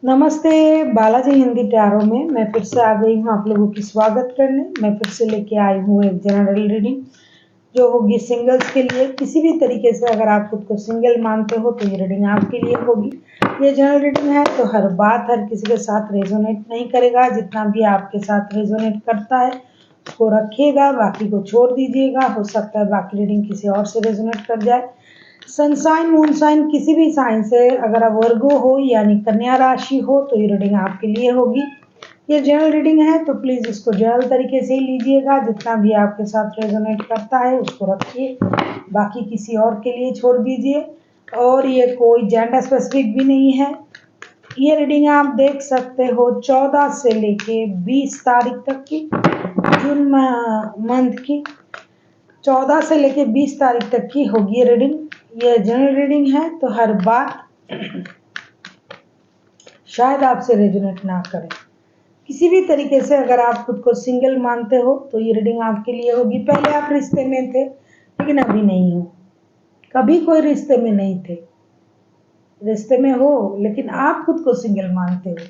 नमस्ते। बालाजी हिंदी टैरो में मैं फिर से आ गई हूँ आप लोगों की स्वागत करने। मैं फिर से लेके आई हूँ एक जनरल रीडिंग जो होगी सिंगल्स के लिए। किसी भी तरीके से अगर आप खुद को सिंगल मानते हो तो ये रीडिंग आपके लिए होगी। ये जनरल रीडिंग है तो हर बात हर किसी के साथ रेजोनेट नहीं करेगा। जितना भी आपके साथ रेजोनेट करता है उसको रखिएगा, बाकी को छोड़ दीजिएगा। हो सकता है बाकी रीडिंग किसी और से रेजोनेट कर जाए। सनसाइन मून साइन किसी भी साइन से अगर आप वर्गो हो यानी कन्या राशि हो तो ये रीडिंग आपके लिए होगी। ये जनरल रीडिंग है तो प्लीज इसको जनरल तरीके से ही लीजिएगा। जितना भी आपके साथ रेजोनेट करता है उसको रखिए, बाकी किसी और के लिए छोड़ दीजिए। और ये कोई जेंडर स्पेसिफिक भी नहीं है। ये रीडिंग आप देख सकते हो 14 से लेके 20 तारीख तक की, जून मंथ की 14 से लेके 20 तारीख तक की होगी ये रीडिंग। ये जनरल रीडिंग है तो हर बात शायद आपसे रेजोनेट ना करे। किसी भी तरीके से अगर आप खुद को सिंगल मानते हो तो ये रीडिंग आपके लिए होगी। पहले आप रिश्ते में थे लेकिन अभी नहीं हो, कभी कोई रिश्ते में नहीं थे, रिश्ते में हो लेकिन आप खुद को सिंगल मानते हो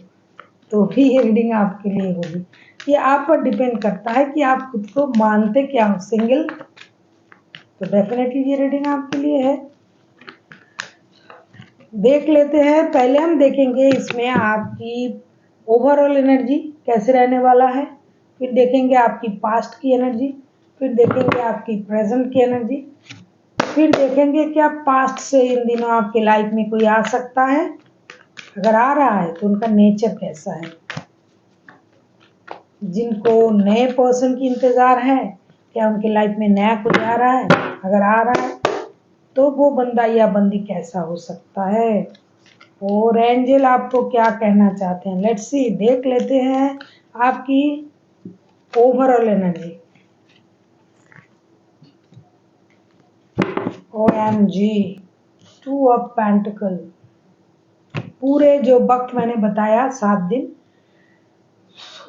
तो भी ये रीडिंग आपके लिए होगी। ये आप पर डिपेंड करता है कि आप खुद को मानते क्या हो, सिंगल तो डेफिनेटली ये रीडिंग आपके लिए है। देख लेते हैं। पहले हम देखेंगे इसमें आपकी ओवरऑल एनर्जी कैसे रहने वाला है, फिर देखेंगे आपकी पास्ट की एनर्जी, फिर देखेंगे आपकी प्रेजेंट की एनर्जी, फिर देखेंगे क्या पास्ट से इन दिनों आपके लाइफ में कोई आ सकता है, अगर आ रहा है तो उनका नेचर कैसा है। जिनको नए पर्सन की इंतजार है, क्या उनके लाइफ में नया कुछ आ रहा है, अगर आ रहा है तो वो बंदा या बंदी कैसा हो सकता है और एंजल आपको क्या कहना चाहते हैं। लेट्स सी, देख लेते हैं आपकी overall energy. OMG, 2 of pentacle. पूरे जो वक्त मैंने बताया 7 दिन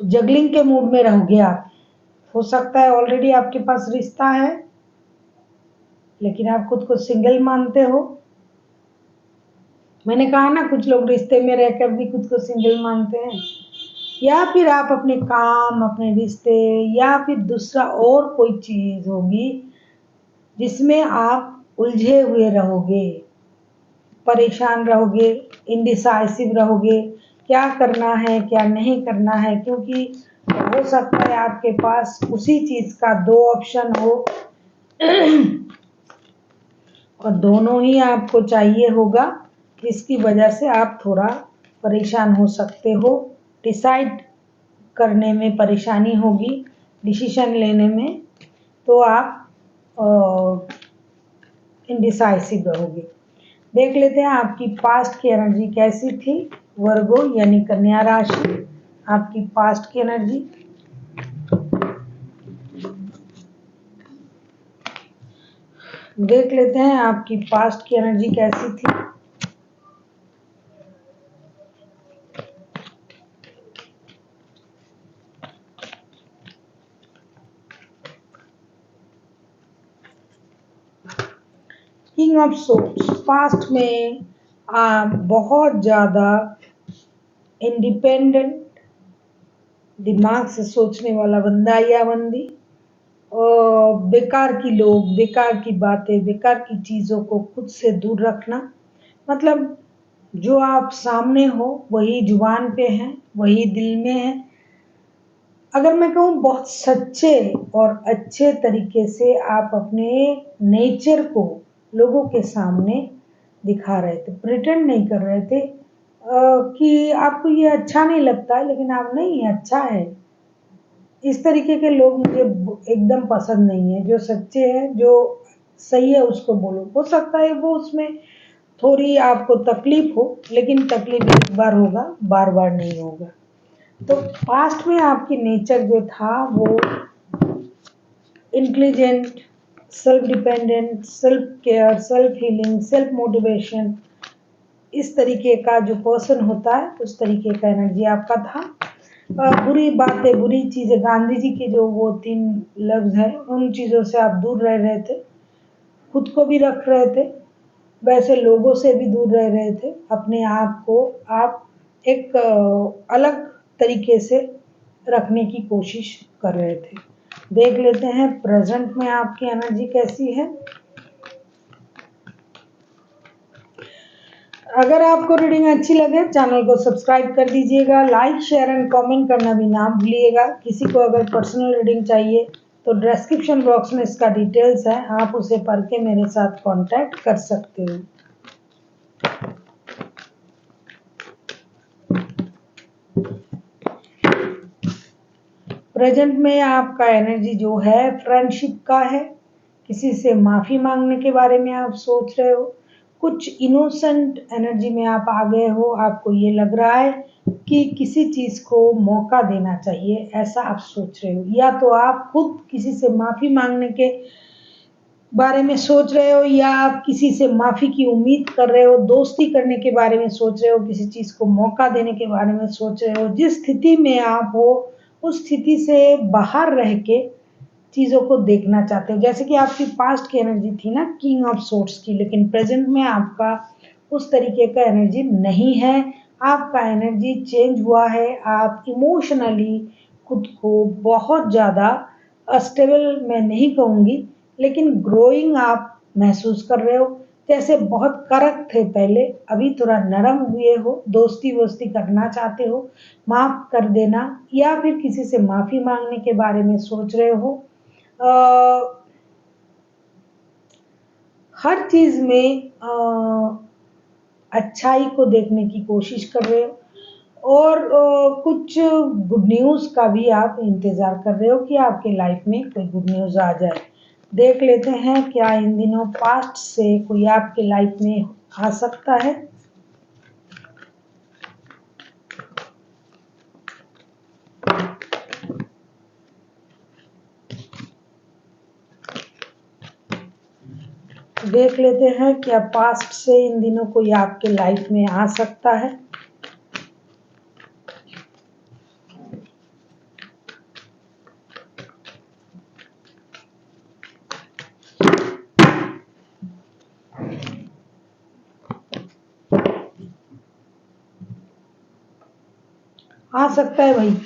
जगलिंग के मूड में रहोगे आप। हो सकता है ऑलरेडी आपके पास रिश्ता है लेकिन आप खुद को सिंगल मानते हो। मैंने कहा ना, कुछ लोग रिश्ते में रहकर भी खुद को सिंगल मानते हैं। या फिर आप अपने काम, अपने रिश्ते या फिर दूसरा और कोई चीज होगी जिसमें आप उलझे हुए रहोगे, परेशान रहोगे, इंडिसाइसिव रहोगे, क्या करना है क्या नहीं करना है। क्योंकि हो सकता है आपके पास उसी चीज का 2 ऑप्शन हो और दोनों ही आपको चाहिए होगा, जिसकी वजह से आप थोड़ा परेशान हो सकते हो। डिसाइड करने में परेशानी होगी, डिसीजन लेने में तो आप इंडिसाइसिव रहोगे। देख लेते हैं आपकी पास्ट की एनर्जी कैसी थी। वर्गो यानी कन्या राशि, आपकी पास्ट की एनर्जी। देख लेते हैं आपकी पास्ट की एनर्जी कैसी थी। किंग ऑफ सोर्ड्स, पास्ट में आप बहुत ज़्यादा इंडिपेंडेंट, दिमाग से सोचने वाला बंदा या बंदी, और बेकार की लोग, बेकार की बातें, बेकार की चीज़ों को खुद से दूर रखना। मतलब जो आप सामने हो वही जुबान पे है, वही दिल में है। अगर मैं कहूँ बहुत सच्चे और अच्छे तरीके से आप अपने नेचर को लोगों के सामने दिखा रहे थे, प्रिटेंड नहीं कर रहे थे कि आपको ये अच्छा नहीं लगता है लेकिन आप नहीं, अच्छा है। इस तरीके के लोग मुझे एकदम पसंद नहीं है। जो सच्चे हैं, जो सही है उसको बोलो। हो सकता है वो उसमें थोड़ी आपको तकलीफ हो लेकिन तकलीफ एक बार होगा, बार बार नहीं होगा। तो पास्ट में आपकी नेचर जो था वो intelligent, self dependent, self care, self healing, self motivation, इस तरीके का जो पर्सन होता है उस तरीके का एनर्जी आपका था। बुरी बातें, बुरी चीज़ें, गांधी जी के जो वो 3 लफ्ज हैं उन चीज़ों से आप दूर रह रहे थे, खुद को भी रख रहे थे, वैसे लोगों से भी दूर रह रहे थे। अपने आप को आप एक अलग तरीके से रखने की कोशिश कर रहे थे। देख लेते हैं प्रेजेंट में आपकी एनर्जी कैसी है। अगर आपको रीडिंग अच्छी लगे चैनल को सब्सक्राइब कर दीजिएगा, लाइक शेयर एंड कमेंट करना भी ना भूलिएगा। किसी को अगर पर्सनल रीडिंग चाहिए तो डिस्क्रिप्शन बॉक्स में इसका डिटेल्स है, आप उसे पढ़ के मेरे साथ कांटेक्ट कर सकते हो। प्रेजेंट में आपका एनर्जी जो है फ्रेंडशिप का है। किसी से माफ़ी मांगने के बारे में आप सोच रहे हो। कुछ इनोसेंट एनर्जी में आप आ गए हो। आपको ये लग रहा है कि किसी चीज़ को मौका देना चाहिए, ऐसा आप सोच रहे हो। या तो आप खुद किसी से माफ़ी मांगने के बारे में सोच रहे हो, या आप किसी से माफ़ी की उम्मीद कर रहे हो, दोस्ती करने के बारे में सोच रहे हो, किसी चीज़ को मौका देने के बारे में सोच रहे हो। जिस स्थिति में आप हो उस स्थिति से बाहर रह के चीज़ों को देखना चाहते हो। जैसे कि आपकी पास्ट की एनर्जी थी ना किंग ऑफ सोर्ड्स की, लेकिन प्रेजेंट में आपका उस तरीके का एनर्जी नहीं है। आपका एनर्जी चेंज हुआ है। आप इमोशनली खुद को बहुत ज़्यादा अस्टेबल मैं नहीं कहूँगी, लेकिन ग्रोइंग आप महसूस कर रहे हो। जैसे बहुत कड़क थे पहले, अभी थोड़ा नरम हुए हो। दोस्ती वोस्ती करना चाहते हो, माफ़ कर देना, या फिर किसी से माफ़ी मांगने के बारे में सोच रहे हो। हर चीज़ में अच्छाई को देखने की कोशिश कर रहे हो। और कुछ गुड न्यूज़ का भी आप इंतज़ार कर रहे हो कि आपके लाइफ में कोई गुड न्यूज़ आ जाए। देख लेते हैं क्या इन दिनों पास्ट से कोई आपके लाइफ में आ सकता है। देख लेते हैं क्या पास्ट से इन दिनों कोई आपके लाइफ में आ सकता है। आ सकता है भाई।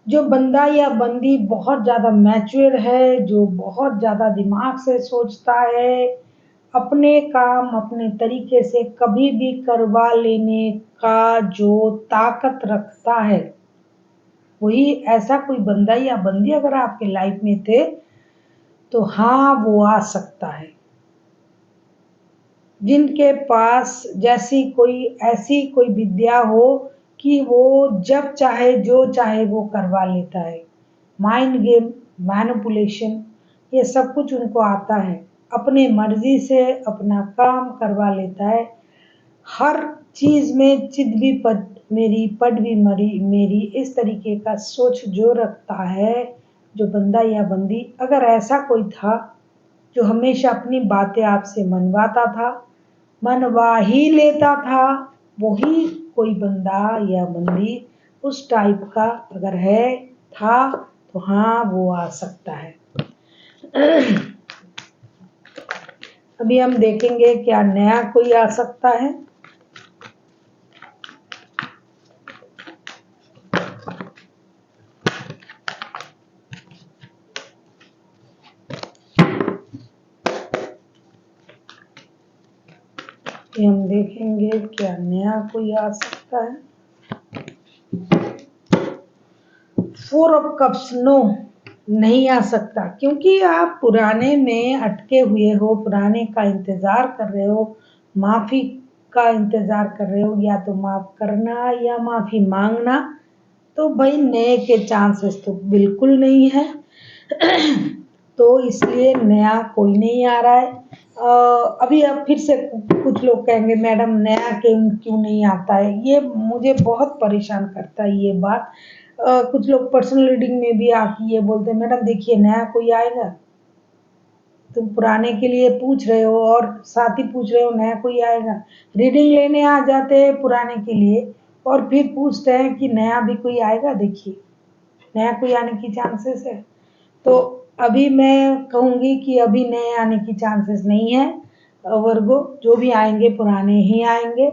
जो बंदा या बंदी बहुत ज़्यादा मैच्योर है, जो बहुत ज़्यादा दिमाग से सोचता है, अपने काम अपने तरीके से कभी भी करवा लेने का जो ताकत रखता है, वही ऐसा कोई बंदा या बंदी अगर आपके लाइफ में थे तो हाँ वो आ सकता है। जिनके पास जैसी कोई ऐसी कोई विद्या हो कि वो जब चाहे जो चाहे वो करवा लेता है। माइंड गेम, मैनिपुलेशन, ये सब कुछ उनको आता है। अपने मर्जी से अपना काम करवा लेता है। हर चीज़ में चित भी पट मेरी पट भी मरी मेरी, इस तरीके का सोच जो रखता है जो बंदा या बंदी, अगर ऐसा कोई था जो हमेशा अपनी बातें आपसे मनवाता था, मनवा ही लेता था, वही कोई बंदा या बंदी उस टाइप का अगर है था तो हाँ वो आ सकता है। अभी हम देखेंगे क्या नया कोई आ सकता है। हम देखेंगे क्या नया कोई आ सकता है। 4 ऑफ कप्स, नो, नहीं आ सकता, क्योंकि आप पुराने में अटके हुए हो, पुराने का इंतज़ार कर रहे हो, माफ़ी का इंतज़ार कर रहे हो, या तो माफ़ करना या माफ़ी मांगना। तो भाई नए के चांसेस तो बिल्कुल नहीं है। तो इसलिए नया कोई नहीं आ रहा है। अभी अब फिर से कुछ लोग कहेंगे मैडम नया क्यों नहीं आता है। ये मुझे बहुत परेशान करता है ये बात। कुछ लोग पर्सनल रीडिंग में भी आके ये बोलते हैं मैडम देखिए नया कोई आएगा। तुम पुराने के लिए पूछ रहे हो और साथ ही पूछ रहे हो नया कोई आएगा। रीडिंग लेने आ जाते हैं पुराने के लिए और फिर पूछते हैं कि नया भी कोई आएगा। देखिए नया कोई आने की चांसेस है। तो अभी मैं कहूँगी कि अभी नए आने की चांसेस नहीं है। वर्गो जो भी आएंगे पुराने ही आएंगे।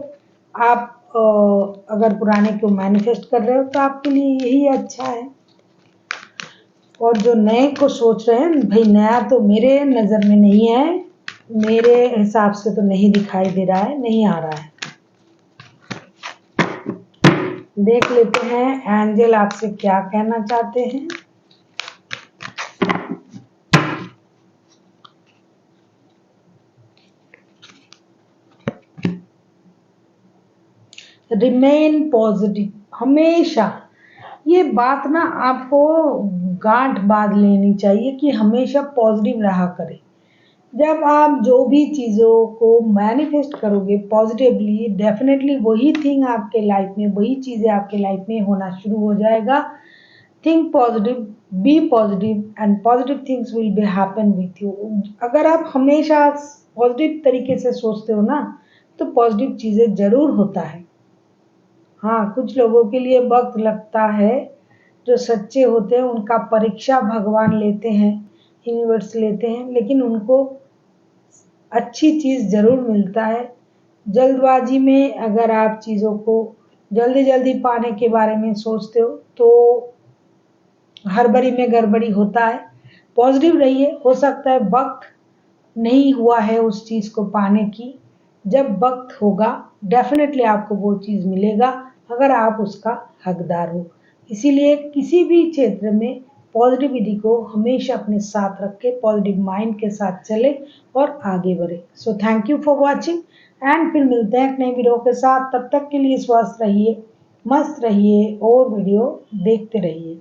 आप अगर पुराने को मैनिफेस्ट कर रहे हो तो आपके लिए यही अच्छा है। और जो नए को सोच रहे हैं, भाई नया तो मेरे नज़र में नहीं है, मेरे हिसाब से तो नहीं दिखाई दे रहा है, नहीं आ रहा है। देख लेते हैं एंजल आपसे क्या कहना चाहते हैं। रिमेन पॉजिटिव हमेशा। ये बात ना आपको गांठ बांध लेनी चाहिए कि हमेशा पॉजिटिव रहा करें। जब आप जो भी चीज़ों को मैनिफेस्ट करोगे पॉजिटिवली, डेफिनेटली वही थिंग आपके लाइफ में, वही चीज़ें आपके लाइफ में होना शुरू हो जाएगा। Think positive, be positive and positive things will be happen with you. अगर आप हमेशा पॉजिटिव तरीके से सोचते हो ना, तो पॉजिटिव चीज़ें ज़रूर होता है। हाँ, कुछ लोगों के लिए वक्त लगता है, जो सच्चे होते हैं उनका परीक्षा भगवान लेते हैं, यूनिवर्स लेते हैं, लेकिन उनको अच्छी चीज़ ज़रूर मिलता है। जल्दबाजी में अगर आप चीज़ों को जल्दी जल्दी पाने के बारे में सोचते हो तो हड़बड़ी में गड़बड़ी होता है। पॉजिटिव रहिए, हो सकता है वक्त नहीं हुआ है उस चीज़ को पाने की, जब वक्त होगा डेफिनेटली आपको वो चीज़ मिलेगा, अगर आप उसका हकदार हो। इसीलिए किसी भी क्षेत्र में पॉजिटिविटी को हमेशा अपने साथ रखें, पॉजिटिव माइंड के साथ चले और आगे बढ़े। So thank you for watching and फिर मिलते हैं एक नई वीडियो के साथ। तब तक के लिए स्वस्थ रहिए, मस्त रहिए और वीडियो देखते रहिए।